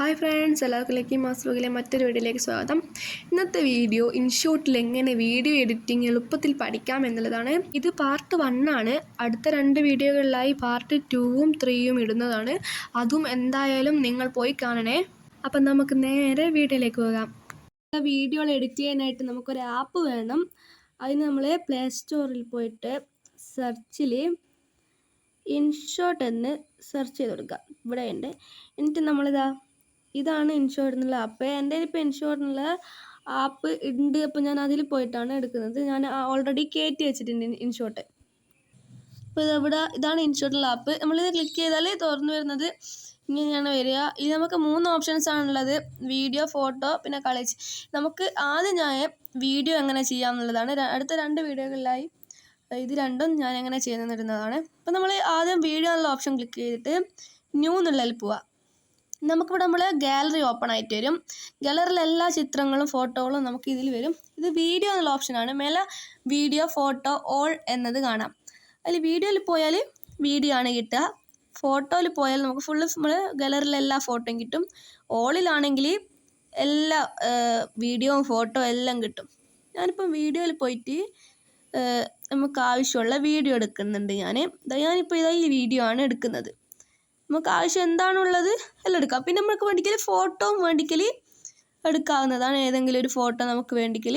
Hi friends, എല്ലാവർക്കും lucky mass വ്ലോഗിലെ മറ്റൊരു വീഡിയോയിലേക്ക് സ്വാഗതം. ഇന്നത്തെ വീഡിയോ ഇൻഷോട്ടിൽ എങ്ങനെ വീഡിയോ എഡിറ്റിംഗ് എളുപ്പത്തിൽ പഠിക്കാം എന്നുള്ളതാണ്. ഇത് പാർട്ട് 1 ആണ്. അടുത്ത 2 വീഡിയോകളിലായി പാർട്ട് 2ഉം 3ഉം ഇടുന്നതാണ്. അതും എന്തായാലും നിങ്ങൾ പോയി കാണണേ. അപ്പം നമുക്ക് നേരെ വീഡിയോയിലേക്ക് പോകാം. വീഡിയോകൾ എഡിറ്റ് ചെയ്യാനായിട്ട് നമുക്കൊരു ആപ്പ് വേണം. അതിന് നമ്മൾ പ്ലേ സ്റ്റോറിൽ പോയിട്ട് സെർച്ചിൽ ഇൻഷോട്ട് എന്ന് സെർച്ച് ചെയ്ത് കൊടുക്കുക. ഇവിടെ ഉണ്ട്. എന്നിട്ട് ഇതാണ് ഇൻഷോട്ട് എന്നുള്ള ആപ്പ്. എൻ്റെ ഇപ്പോൾ ഇൻഷോട്ട് എന്നുള്ള ആപ്പ് ഉണ്ട്. അപ്പോൾ ഞാൻ അതിൽ പോയിട്ടാണ് എടുക്കുന്നത്. ഞാൻ ഓൾറെഡി കയറ്റി വെച്ചിട്ടുണ്ട് ഇൻഷോട്ട്. അപ്പോൾ ഇതാണ് ഇൻഷോട്ടുള്ള ആപ്പ്. നമ്മളിത് ക്ലിക്ക് ചെയ്താൽ തുറന്നു വരുന്നത് ഇങ്ങനെയാണ് വരിക. ഇത് നമുക്ക് 3 ഓപ്ഷൻസ് ആണുള്ളത്: വീഡിയോ, ഫോട്ടോ, പിന്നെ കളേജ്. നമുക്ക് ആദ്യം ഞാൻ വീഡിയോ എങ്ങനെ ചെയ്യാം എന്നുള്ളതാണ്. അടുത്ത 2 വീഡിയോകളിലായി ഇത് രണ്ടും ഞാൻ എങ്ങനെ ചെയ്യുന്നതാണ്. അപ്പോൾ നമ്മൾ ആദ്യം വീഡിയോ എന്നുള്ള ഓപ്ഷൻ ക്ലിക്ക് ചെയ്തിട്ട് ന്യൂ എന്നുള്ളതിൽ പോവാം. നമുക്കിവിടെ ഗാലറി ഓപ്പൺ ആയിട്ട് വരും. ഗാലറിയിലെ എല്ലാ ചിത്രങ്ങളും ഫോട്ടോകളും നമുക്ക് ഇതിൽ വരും. ഇത് വീഡിയോ എന്നുള്ള ഓപ്ഷനാണ്. മേലെ വീഡിയോ, ഫോട്ടോ, ഓൾ എന്നത് കാണാം. അതിൽ വീഡിയോയിൽ പോയാൽ വീഡിയോ ആണ് കിട്ടുക. ഫോട്ടോയിൽ പോയാൽ നമുക്ക് നമ്മൾ ഗാലറിയിലെ എല്ലാ ഫോട്ടോയും കിട്ടും. ഓളിലാണെങ്കിൽ എല്ലാ വീഡിയോയും ഫോട്ടോ എല്ലാം കിട്ടും. ഞാനിപ്പം വീഡിയോയിൽ പോയിട്ട് നമുക്ക് ആവശ്യമുള്ള വീഡിയോ എടുക്കുന്നുണ്ട്. ഞാനിപ്പോൾ ഈ വീഡിയോ ആണ് എടുക്കുന്നത്. നമുക്ക് ആവശ്യം എന്താണുള്ളത് എല്ലാം എടുക്കാം. പിന്നെ നമുക്ക് വേണ്ടിക്കൽ ഫോട്ടോയും വേണ്ടിക്കൽ എടുക്കാവുന്നതാണ്. ഏതെങ്കിലും ഒരു ഫോട്ടോ നമുക്ക് വേണ്ടിക്കൽ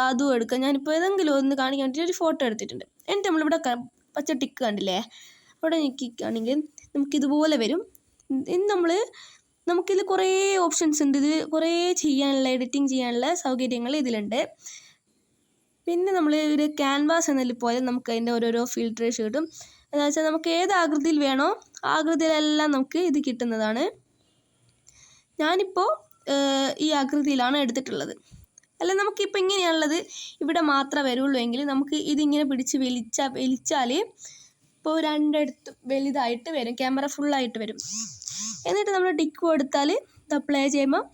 അതും എടുക്കാം. ഞാനിപ്പോൾ ഏതെങ്കിലും ഒന്ന് കാണിക്കാൻ വേണ്ടിയിട്ട് ഒരു ഫോട്ടോ എടുത്തിട്ടുണ്ട്. എന്നിട്ട് നമ്മളിവിടെ പച്ച ടിക്ക് കണ്ടില്ലേ, അവിടെ ഞെക്കിക്കുകയാണെങ്കിൽ നമുക്കിതുപോലെ വരും. നമുക്കിതിൽ കുറേ ഓപ്ഷൻസ് ഉണ്ട്. ഇതിൽ കുറേ എഡിറ്റിംഗ് ചെയ്യാനുള്ള സൗകര്യങ്ങൾ ഇതിലുണ്ട്. പിന്നെ നമ്മൾ ഒരു ക്യാൻവാസ് എന്നതിൽ പോയാൽ നമുക്ക് അതിൻ്റെ ഓരോരോ ഫിൽട്രേഷൻ കിട്ടും. എന്ന് വെച്ചാൽ നമുക്ക് ഏത് ആകൃതിയിൽ വേണോ ആകൃതിയിലെല്ലാം നമുക്ക് ഇത് കിട്ടുന്നതാണ്. ഞാനിപ്പോൾ ഈ ആകൃതിയിലാണ് എടുത്തിട്ടുള്ളത്. അല്ല, നമുക്കിപ്പോൾ ഇങ്ങനെയാണുള്ളത്, ഇവിടെ മാത്രമേ വരുള്ളൂ എങ്കിൽ നമുക്ക് ഇതിങ്ങനെ പിടിച്ച് വലിച്ചാൽ ഇപ്പോൾ രണ്ടിടത്തും വലുതായിട്ട് വരും. ക്യാമറ ഫുള്ളായിട്ട് വരും. എന്നിട്ട് നമ്മൾ ടിക്ക് കൊടുത്താൽ പ്ലേ ചെയ്യുമ്പോൾ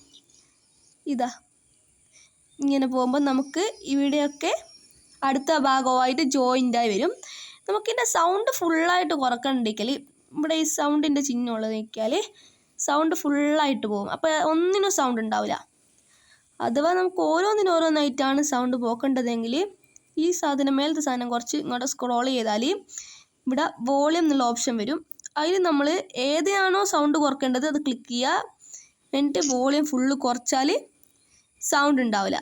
ഇങ്ങനെ പോകുമ്പോൾ നമുക്ക് ഇവിടെയൊക്കെ അടുത്ത ഭാഗമായിട്ട് ജോയിൻ്റായി വരും. നമുക്കിതിൻ്റെ സൗണ്ട് ഫുള്ളായിട്ട് കുറക്കണ്ടെങ്കിൽ ഇവിടെ ഈ സൗണ്ടിൻ്റെ ചിഹ്നമുള്ളത് നോക്കിയാൽ സൗണ്ട് ഫുള്ളായിട്ട് പോകും. അപ്പോൾ ഒന്നിനും സൗണ്ട് ഉണ്ടാവില്ല. അഥവാ നമുക്ക് ഓരോന്നായിട്ടാണ് സൗണ്ട് പോക്കേണ്ടതെങ്കിൽ ഈ മേലത്തെ സാധനം കുറച്ച് ഇങ്ങോട്ട് സ്ക്രോൾ ചെയ്താൽ ഇവിടെ വോളിയം എന്നുള്ള ഓപ്ഷൻ വരും. അതിൽ നമ്മൾ ഏതാണോ സൗണ്ട് കുറക്കേണ്ടത് അത് ക്ലിക്ക് ചെയ്യുക. എന്നിട്ട് വോളിയം ഫുള്ള് കുറച്ചാൽ സൗണ്ട് ഉണ്ടാവില്ല.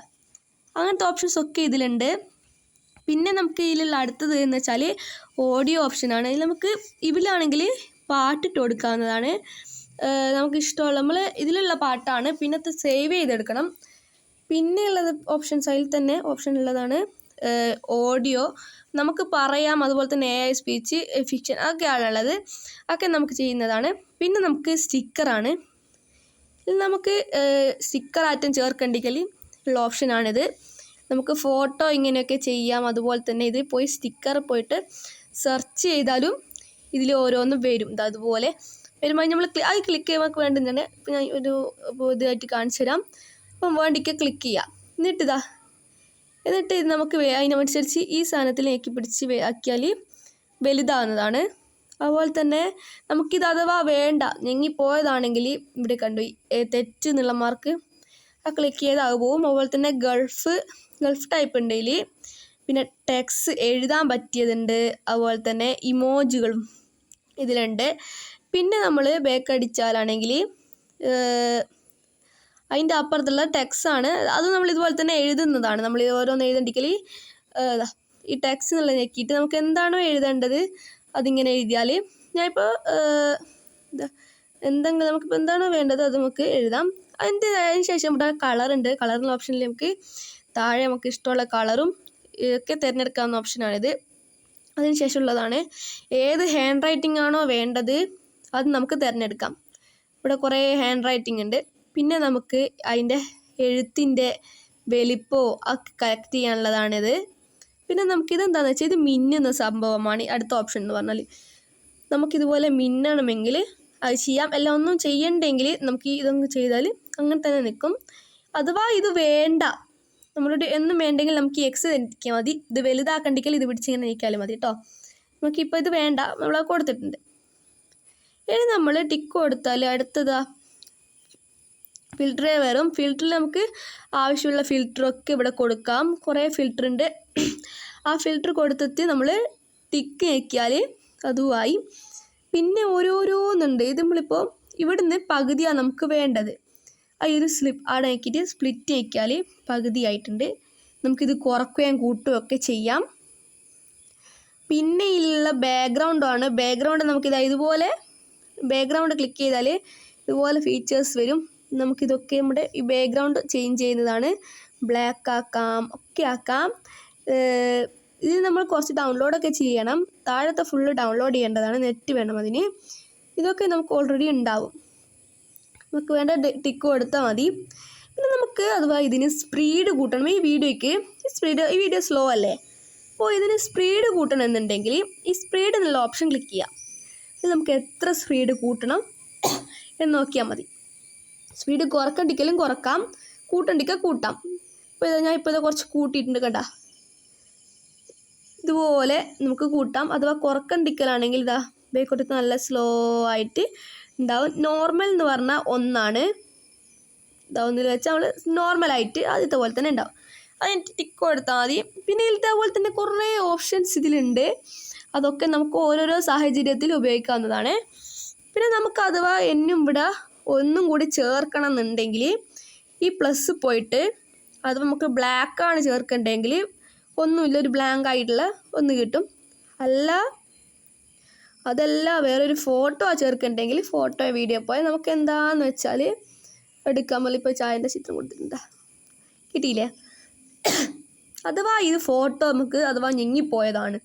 അങ്ങനത്തെ ഓപ്ഷൻസ് ഒക്കെ ഇതിലുണ്ട്. പിന്നെ നമുക്ക് ഇതിലുള്ള അടുത്തത് എന്ന് വെച്ചാൽ ഓഡിയോ ഓപ്ഷനാണ്. നമുക്ക് ഇതിലാണെങ്കിൽ പാട്ടിട്ട് കൊടുക്കാവുന്നതാണ്. നമുക്ക് ഇഷ്ടമുള്ള നമ്മൾ ഇതിലുള്ള പാട്ടാണ്. പിന്നത്തെ സേവ് ചെയ്തെടുക്കണം. പിന്നെയുള്ളത് ഓപ്ഷൻസ് അതിൽ തന്നെ ഓപ്ഷൻ ഉള്ളതാണ് ഓഡിയോ. നമുക്ക് പറയാം. അതുപോലെ തന്നെ AI സ്പീച്ച്, ഫിക്ഷൻ ഒക്കെയാണുള്ളത്. ഒക്കെ നമുക്ക് ചെയ്യുന്നതാണ്. പിന്നെ നമുക്ക് സ്റ്റിക്കറാണ്. ഇത് നമുക്ക് സ്റ്റിക്കർ ആറ്റം ചേർക്കണ്ടെങ്കിൽ ഉള്ള ഓപ്ഷനാണിത്. നമുക്ക് ഫോട്ടോ ഇങ്ങനെയൊക്കെ ചെയ്യാം. അതുപോലെ തന്നെ ഇത് പോയി സ്റ്റിക്കർ പോയിട്ട് സെർച്ച് ചെയ്താലും ഇതിൽ ഓരോന്നും വരും. അതുപോലെ വരുമ്പോൾ നമ്മൾ അത് ക്ലിക്ക് ചെയ്യുമ്പോൾ വേണ്ടുന്നതാണ്. ഞാൻ ഒരു ഇതായിട്ട് കാണിച്ചു തരാം. അപ്പം വേണ്ടിക്ക് ക്ലിക്ക് ചെയ്യാം. എന്നിട്ട് ഇത് നമുക്ക് അതിനനുസരിച്ച് ഈ സാധനത്തിൽ ഞെക്കി പിടിച്ച് ആക്കിയാൽ വലുതാവുന്നതാണ്. അതുപോലെ തന്നെ നമുക്കിത് അഥവാ വേണ്ട ഞെങ്ങിപ്പോയതാണെങ്കിൽ ഇവിടെ കണ്ടു തെറ്റ് എന്നുള്ള മാർക്ക് ക്ലിക്ക് ചെയ്താൽ പോവും. അതുപോലെ തന്നെ ഗൾഫ് ടൈപ്പ് ഉണ്ട് ഇതിൽ. പിന്നെ ടെക്സ്റ്റ് എഴുതാൻ പറ്റിയതുണ്ട്. അതുപോലെ തന്നെ ഇമോജികളും ഇതിലുണ്ട്. പിന്നെ നമ്മൾ ബാക്ക് അടിച്ചാലാണെങ്കിൽ അതിൻ്റെ അപ്പുറത്തുള്ള ടെക്സ്റ്റാണ്. അത് നമ്മൾ ഇതുപോലെ തന്നെ എഴുതുന്നതാണ്. നമ്മൾ ഓരോന്ന് എഴുതണ്ടെങ്കിൽ ഈ ടെക്സ്റ്റ് എന്നുള്ളത് ഞെക്കിയിട്ട് നമുക്ക് എന്താണോ എഴുതേണ്ടത് അതിങ്ങനെ എഴുതിയാൽ ഞാനിപ്പോൾ എന്തെങ്കിലും നമുക്കിപ്പോൾ എന്താണോ വേണ്ടത് അത് നമുക്ക് എഴുതാം. അതിന് ശേഷം ഇവിടെ കളറുണ്ട്. കളറിനുള്ള ഓപ്ഷനിൽ നമുക്ക് താഴെ നമുക്ക് ഇഷ്ടമുള്ള കളറും ഒക്കെ തിരഞ്ഞെടുക്കാവുന്ന ഓപ്ഷനാണിത്. അതിന് ശേഷമുള്ളതാണ് ഏത് ഹാൻഡ് റൈറ്റിംഗ് ആണോ വേണ്ടത് അത് നമുക്ക് തിരഞ്ഞെടുക്കാം. ഇവിടെ കുറേ ഹാൻഡ് റൈറ്റിംഗ് ഉണ്ട്. പിന്നെ നമുക്ക് അതിൻ്റെ എഴുത്തിൻ്റെ വലിപ്പമോ ഒക്കെ കറക്റ്റ് ചെയ്യാനുള്ളതാണിത്. പിന്നെ നമുക്കിതെന്താണെന്ന് വെച്ചാൽ ഇത് മിന്നുന്ന സംഭവമാണ് അടുത്ത ഓപ്ഷൻ എന്ന് പറഞ്ഞാൽ. നമുക്കിതുപോലെ മിന്നണമെങ്കിൽ അത് ചെയ്യാം. എല്ലാം ഒന്നും ചെയ്യണ്ടെങ്കിൽ നമുക്ക് ഇതൊന്നും ചെയ്താൽ അങ്ങനെ തന്നെ നിൽക്കും. അഥവാ ഇത് വേണ്ട, നമ്മളോട് എന്നും വേണ്ടെങ്കിൽ നമുക്ക് എക്സ് തെറ്റിക്കാൻ മതി. ഇത് വലുതാക്കണ്ടെങ്കിൽ ഇത് പിടിച്ചിങ്ങനെ നീക്കിയാലും മതി കേട്ടോ. നമുക്കിപ്പോൾ ഇത് വേണ്ട, നമ്മൾ കൊടുത്തിട്ടുണ്ട്. ഇനി നമ്മൾ ടിക്ക് കൊടുത്താൽ അടുത്തതാ ഫിൽറ്ററേ വരും. ഫിൽറ്ററിൽ നമുക്ക് ആവശ്യമുള്ള ഫിൽറ്ററൊക്കെ ഇവിടെ കൊടുക്കാം. കുറേ ഫിൽറ്റർ ഉണ്ട്. ആ ഫിൽറ്റർ കൊടുത്തിട്ട് നമ്മൾ ടിക്ക് ഞെക്കിയാൽ അതുമായി. പിന്നെ ഓരോരോന്നുണ്ട്. ഇത് നമ്മളിപ്പോൾ ഇവിടുന്ന് പകുതിയാണ് നമുക്ക് വേണ്ടത്. ആ ഒരു അവിടെ ആക്കിയിട്ട് സ്പ്ലിറ്റ് ഞെക്കിയാൽ പകുതിയായിട്ടുണ്ട്. നമുക്കിത് കുറയ്ക്കുകയും കൂട്ടുകയും ഒക്കെ ചെയ്യാം. പിന്നെ ഉള്ള ബാക്ക്ഗ്രൗണ്ടാണ്. ബാക്ക്ഗ്രൗണ്ട് നമുക്കിത് ഇതുപോലെ ബാക്ക്ഗ്രൗണ്ട് ക്ലിക്ക് ചെയ്താൽ ഇതുപോലെ ഫീച്ചേഴ്സ് വരും. നമുക്കിതൊക്കെ നമ്മുടെ ഈ ബാക്ക്ഗ്രൗണ്ട് ചേഞ്ച് ചെയ്യുന്നതാണ്. ബ്ലാക്ക് ആക്കാം, ഒക്കെ ആക്കാം. ഇത് നമ്മൾ കുറച്ച് ഡൗൺലോഡൊക്കെ ചെയ്യണം. താഴത്തെ ഫുള്ള് ഡൗൺലോഡ് ചെയ്യേണ്ടതാണ്. നെറ്റ് വേണം അതിന്. ഇതൊക്കെ നമുക്ക് ഓൾറെഡി ഉണ്ടാവും. നമുക്ക് വേണ്ട ടിക്ക് കൊടുത്താൽ മതി. പിന്നെ നമുക്ക് അഥവാ ഇതിന് സ്പീഡ് കൂട്ടണം. ഈ വീഡിയോ സ്ലോ അല്ലേ, അപ്പോൾ ഇതിന് സ്പീഡ് കൂട്ടണം എന്നുണ്ടെങ്കിൽ ഈ സ്പീഡ് എന്നുള്ള ഓപ്ഷൻ ക്ലിക്ക് ചെയ്യാം. ഇത് നമുക്ക് എത്ര സ്പീഡ് കൂട്ടണം എന്ന് നോക്കിയാൽ മതി. സ്പീഡ് കുറക്കണ്ടിക്കലും കുറക്കാം, കൂട്ടണ്ടിക്ക കൂട്ടാം. ഇപ്പോൾ ഞാൻ ഇപ്പോൾ കുറച്ച് കൂട്ടിയിട്ടുണ്ട് കണ്ട. ഇതുപോലെ നമുക്ക് കൂട്ടാം. അഥവാ കുറക്കണ്ടിക്കലാണെങ്കിൽ ഇതാ ബേക്കോട്ടത്ത് നല്ല സ്ലോ ആയിട്ട് ഉണ്ടാവും. നോർമൽ എന്ന് പറഞ്ഞാൽ 1 ആണ്. ഇതാവുന്നതിൽ വെച്ചാൽ നമ്മൾ നോർമലായിട്ട് ആദ്യത്തെ പോലെ തന്നെ ഉണ്ടാവും. അതിന് ടിക്ക് കൊടുത്താൽ മതി. പിന്നെ ഇതേപോലെ തന്നെ കുറേ ഓപ്ഷൻസ് ഇതിലുണ്ട്. അതൊക്കെ നമുക്ക് ഓരോരോ സാഹചര്യത്തിൽ ഉപയോഗിക്കാവുന്നതാണ്. പിന്നെ നമുക്ക് അഥവാ എന്നും ഇവിടെ ഒന്നും കൂടി ചേർക്കണം എന്നുണ്ടെങ്കിൽ ഈ പ്ലസ് പോയിട്ട് അത് നമുക്ക് ബ്ലാക്കാണ് ചേർക്കണ്ടെങ്കിൽ ഒന്നുമില്ല, ഒരു ബ്ലാങ്ക് ആയിട്ടുള്ള ഒന്ന് കിട്ടും. അതല്ല വേറൊരു ഫോട്ടോ ചേർക്കണ്ടെങ്കിൽ ഫോട്ടോ വീഡിയോ പോയാൽ നമുക്ക് എന്താണെന്ന് വെച്ചാൽ എടുക്കാൻ പോലെ. ഇപ്പോൾ ചായൻ്റെ ചിത്രം കൊടുത്തിട്ടുണ്ട്, കിട്ടിയില്ലേ? അഥവാ ഇത് ഫോട്ടോ നമുക്ക് അഥവാ ഞെങ്ങിപ്പോയതാണ്,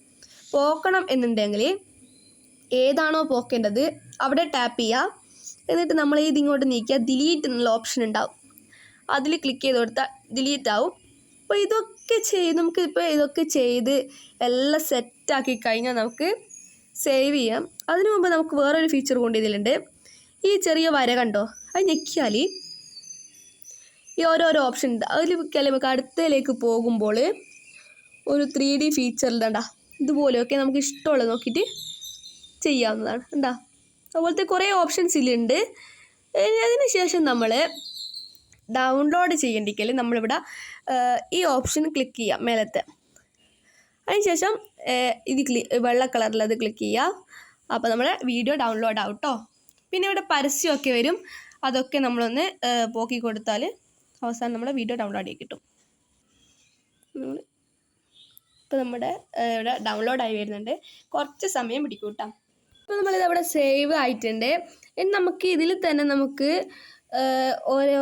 പോക്കണം എന്നുണ്ടെങ്കിൽ ഏതാണോ പോക്കേണ്ടത് അവിടെ ടാപ്പ് ചെയ്യുക. എന്നിട്ട് നമ്മൾ ഇതിങ്ങോട്ട് നീക്കിയാൽ ഡിലീറ്റ് എന്നുള്ള ഓപ്ഷൻ ഉണ്ടാവും. അതിൽ ക്ലിക്ക് ചെയ്ത് കൊടുത്താൽ ഡിലീറ്റ് ആവും. അപ്പോൾ ഇതൊക്കെ ചെയ്ത് എല്ലാം സെറ്റാക്കി കഴിഞ്ഞാൽ നമുക്ക് സേവ് ചെയ്യാം. അതിനു മുമ്പ് നമുക്ക് വേറൊരു ഫീച്ചർ കൊണ്ട് ഇതിലുണ്ട്. ഈ ചെറിയ വര കണ്ടോ, അത് ഞെക്കിയാൽ ഈ ഓരോരോ ഓപ്ഷൻ ഉണ്ട്. അതിൽ നമുക്ക് അടുത്തതിലേക്ക് പോകുമ്പോൾ ഒരു 3D ഫീച്ചർ ഇതാ ഇതുപോലെയൊക്കെ നമുക്ക് ഇഷ്ടമുള്ളത് നോക്കിയിട്ട് ചെയ്യാവുന്നതാണ്. എന്താ അതുപോലത്തെ കുറേ ഓപ്ഷൻസ് ഇതിലുണ്ട്. അതിന് ശേഷം നമ്മൾ ഡൗൺലോഡ് ചെയ്യേണ്ടിക്കൽ നമ്മളിവിടെ ഈ ഓപ്ഷൻ ക്ലിക്ക് ചെയ്യാം മേലത്തെ. അതിനുശേഷം ഇത് വെള്ള കളറിലത് ക്ലിക്ക് ചെയ്യുക. അപ്പോൾ നമ്മുടെ വീഡിയോ ഡൗൺലോഡ് ആവും കേട്ടോ. പിന്നെ ഇവിടെ പരസ്യമൊക്കെ വരും. അതൊക്കെ നമ്മളൊന്ന് പോക്കി കൊടുത്താൽ അവസാനം നമ്മുടെ വീഡിയോ ഡൗൺലോഡ് ചെയ്ത് കിട്ടും. ഇപ്പോൾ നമ്മുടെ ഇവിടെ ഡൗൺലോഡായി വരുന്നുണ്ട്. കുറച്ച് സമയം പിടിക്കും കേട്ടോ. ഇപ്പോൾ നമ്മളിത് അവിടെ സേവ് ആയിട്ടുണ്ട്. ഇനി നമുക്ക് ഇതിൽ തന്നെ നമുക്ക് ഓരോ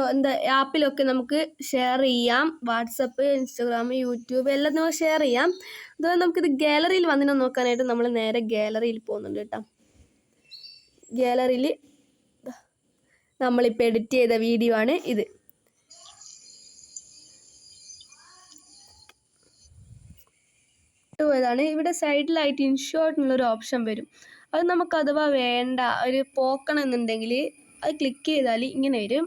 ആപ്പിലൊക്കെ നമുക്ക് ഷെയർ ചെയ്യാം. വാട്സപ്പ്, ഇൻസ്റ്റാഗ്രാം, യൂട്യൂബ് എല്ലാം നമുക്ക് ഷെയർ ചെയ്യാം. അതുപോലെ നമുക്കിത് ഗാലറിയിൽ വന്നിട്ട് നോക്കാനായിട്ട് നമ്മൾ നേരെ ഗാലറിയിൽ പോകുന്നുണ്ട് കേട്ടോ. ഗാലറിയിൽ നമ്മളിപ്പോൾ എഡിറ്റ് ചെയ്ത വീഡിയോ ആണ് ഇത്. ാണ് ഇവിടെ സൈഡിലായിട്ട് ഇൻഷോർട്ട് എന്നുള്ളൊരു ഓപ്ഷൻ വരും. അത് നമുക്ക് അഥവാ വേണ്ട ഒരു പോക്കണം എന്നുണ്ടെങ്കിൽ അത് ക്ലിക്ക് ചെയ്താൽ ഇങ്ങനെ വരും.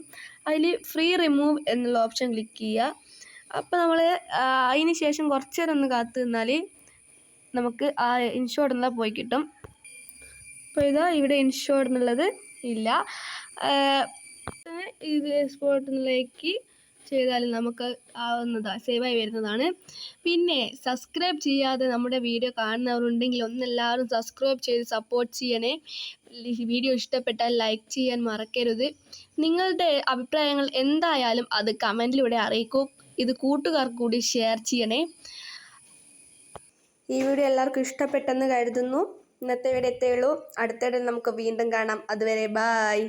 അതിൽ ഫ്രീ റിമൂവ് എന്നുള്ള ഓപ്ഷൻ ക്ലിക്ക് ചെയ്യുക. അപ്പോൾ നമ്മൾ അതിന് ശേഷം കുറച്ച് നേരം ഒന്ന് കാത്തു നിന്നാൽ നമുക്ക് ആ ഇൻഷോർട്ട് എന്നുള്ള പോയി കിട്ടും. അപ്പോൾ ഇവിടെ ഇൻഷോർട്ട് എന്നുള്ളത് ഇല്ല. ഇത് എക്സ്പോർട്ട് എന്നുള്ളതിലേക്ക് ചെയ്താൽ നമുക്ക് സേവായി വരുന്നതാണ്. പിന്നെ സബ്സ്ക്രൈബ് ചെയ്യാതെ നമ്മുടെ വീഡിയോ കാണുന്നവരുണ്ടെങ്കിൽ ഒന്നെല്ലാവരും സബ്സ്ക്രൈബ് ചെയ്ത് സപ്പോർട്ട് ചെയ്യണേ. വീഡിയോ ഇഷ്ടപ്പെട്ടാൽ ലൈക്ക് ചെയ്യാൻ മറക്കരുത്. നിങ്ങളുടെ അഭിപ്രായങ്ങൾ എന്തായാലും അത് കമൻറ്റിലൂടെ അറിയിക്കൂ. ഇത് കൂട്ടുകാർക്ക് കൂടി ഷെയർ ചെയ്യണേ. ഈ വീഡിയോ എല്ലാവർക്കും ഇഷ്ടപ്പെട്ടെന്ന് കരുതുന്നു. ഇന്നത്തെ വീഡിയോ എത്തേ ഉള്ളൂ. അടുത്തിടെ നമുക്ക് വീണ്ടും കാണാം. അതുവരെ ബായ്.